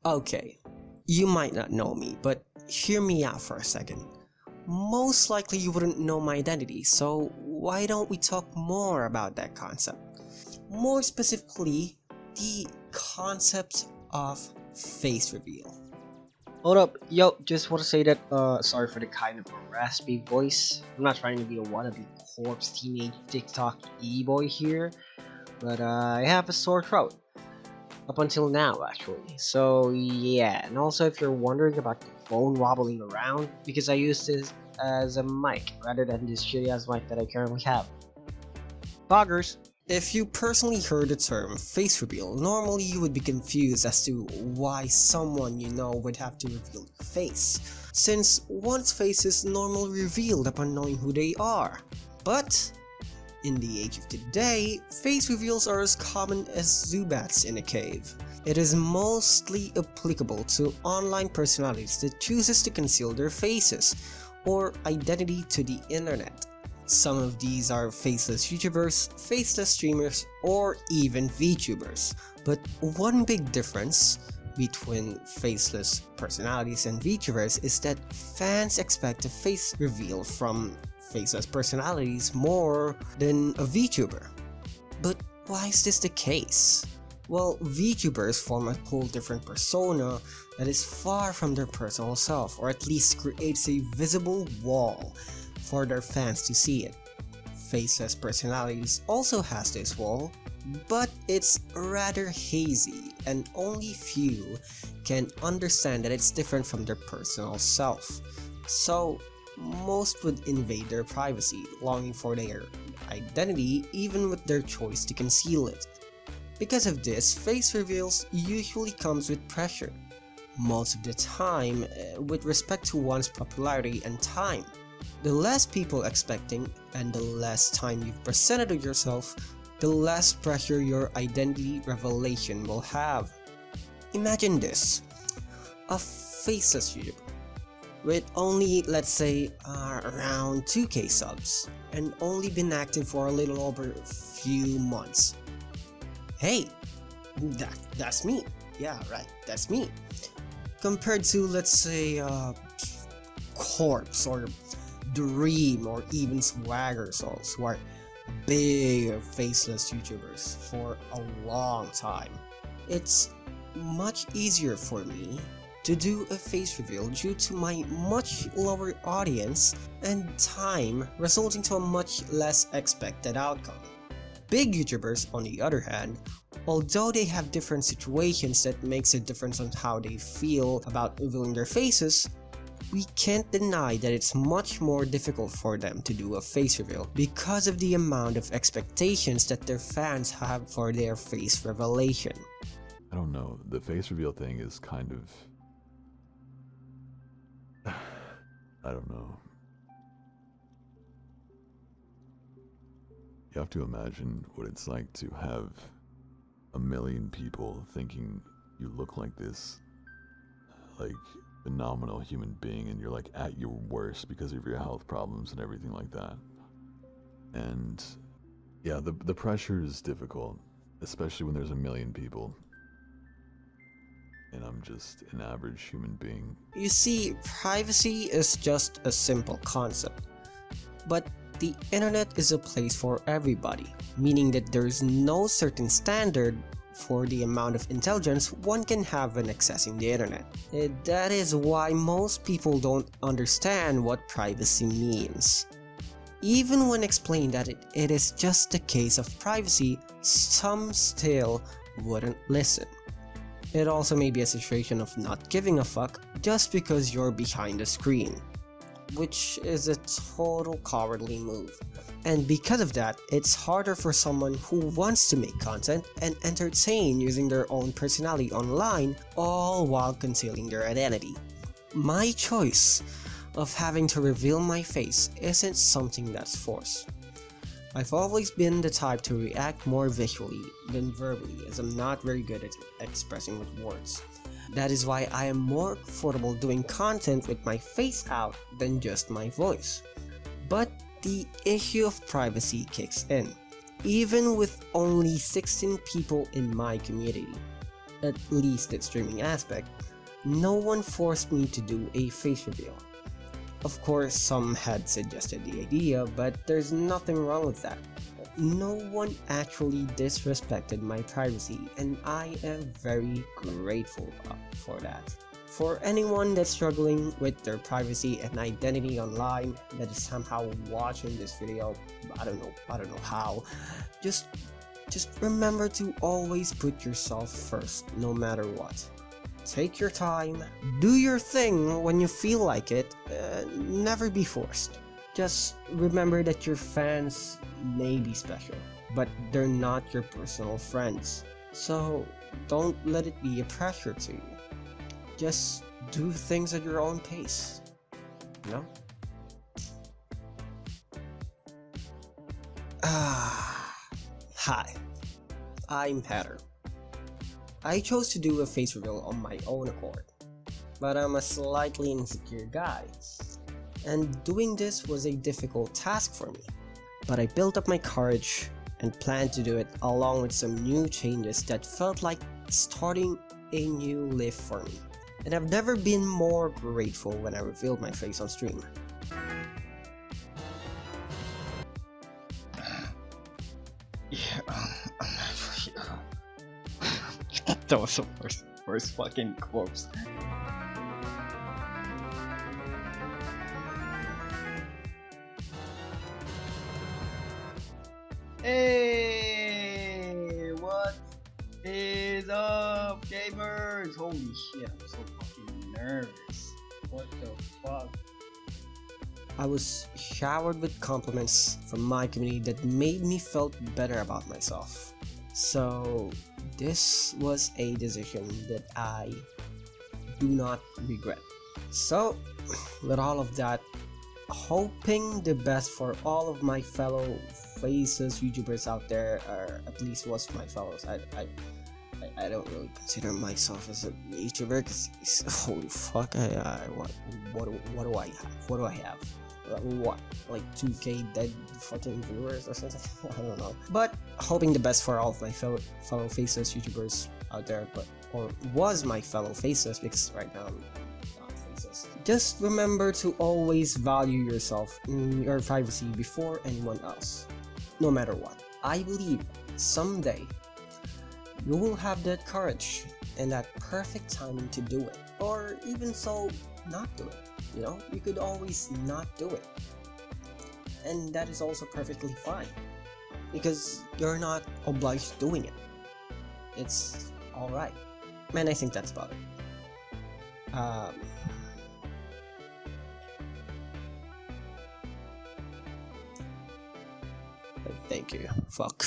Okay, you might not know me, but hear me out for a second. Most likely you wouldn't know my identity, so why don't we talk more about that concept? More specifically, the concept of face reveal. Hold up, yo, just want to say that, sorry for the kind of raspy voice. I'm not trying to be a wannabe corpse teenage TikTok e-boy here, but I have a sore throat. Up until now, actually. So, yeah, and also if you're wondering about the phone wobbling around, because I use this as a mic rather than this shitty ass mic that I currently have. Poggers! If you personally heard the term face reveal, normally you would be confused as to why someone you know would have to reveal their face, since one's face is normally revealed upon knowing who they are. But in the age of today, face reveals are as common as Zubats in a cave. It is mostly applicable to online personalities that chooses to conceal their faces or identity to the internet. Some of these are faceless YouTubers, faceless streamers, or even VTubers. But one big difference between faceless personalities and VTubers is that fans expect a face reveal from faceless personalities more than a VTuber. But why is this the case? Well, VTubers form a whole different persona that is far from their personal self, or at least creates a visible wall for their fans to see it. Faceless personalities also has this wall, but it's rather hazy and only few can understand that it's different from their personal self. So most would invade their privacy, longing for their identity even with their choice to conceal it. Because of this, face reveals usually comes with pressure, most of the time with respect to one's popularity and time. The less people expecting and the less time you've presented of yourself, the less pressure your identity revelation will have. Imagine this, a faceless YouTuber with only, let's say, around 2k subs and only been active for a little over a few months. Hey, that's me. Yeah, right, that's me. Compared to, let's say, Corpse or Dream or even Swagger Souls, who are big faceless YouTubers for a long time. It's much easier for me to do a face reveal due to my much lower audience and time, resulting to a much less expected outcome. Big YouTubers, on the other hand, although they have different situations that makes a difference on how they feel about revealing their faces, we can't deny that it's much more difficult for them to do a face reveal because of the amount of expectations that their fans have for their face revelation. I don't know, the face reveal thing is kind of... I don't know. You have to imagine what it's like to have a million people thinking you look like this, like, phenomenal human being, and you're like at your worst because of your health problems and everything like that. And yeah, the pressure is difficult, especially when there's a million people and I'm just an average human being. You see, privacy is just a simple concept, but the internet is a place for everybody, meaning that there's no certain standard for the amount of intelligence one can have when accessing the internet. That is why most people don't understand what privacy means. Even when explained that it is just a case of privacy, some still wouldn't listen. It also may be a situation of not giving a fuck just because you're behind the screen, which is a total cowardly move. And because of that, it's harder for someone who wants to make content and entertain using their own personality online, all while concealing their identity. My choice of having to reveal my face isn't something that's forced. I've always been the type to react more visually than verbally, as I'm not very good at expressing with words. That is why I am more comfortable doing content with my face out than just my voice. But the issue of privacy kicks in, even with only 16 people in my community. at least the streaming aspect, no one forced me to do a face reveal. Of course, some had suggested the idea, but there's nothing wrong with that. No one actually disrespected my privacy, and I am very grateful for that. For anyone that's struggling with their privacy and identity online that is somehow watching this video, I don't know how, just remember to always put yourself first no matter what. Take your time, do your thing when you feel like it, never be forced. Just remember that your fans may be special, but they're not your personal friends. So don't let it be a pressure to you. Just do things at your own pace, you know? Hi, I'm Hatter. I chose to do a face reveal on my own accord, but I'm a slightly insecure guy, and doing this was a difficult task for me. But I built up my courage and planned to do it along with some new changes that felt like starting a new life for me. And I've never been more grateful when I revealed my face on stream. Yeah, that was the worst fucking corpse. Hey, what is up, gamers? Holy shit, I'm so fucking nervous. What the fuck? I was showered with compliments from my community that made me felt better about myself. So this was a decision that I do not regret. So with all of that, hoping the best for all of my fellow faces YouTubers out there, or at least was my fellows. I don't really consider myself as a YouTuber because holy fuck, what do I have? What do I have? What, like 2k dead fucking viewers or something? I don't know. But hoping the best for all of my fellow faces YouTubers out there, or was my fellow faces, because right now I'm not faces. Just remember to always value yourself and your privacy before anyone else, no matter what. I believe someday you will have that courage and that perfect timing to do it, or even so, not do it. You know, you could always not do it, and that is also perfectly fine, because you're not obliged doing it. It's alright. Man, I think that's about it. Thank you. Fuck.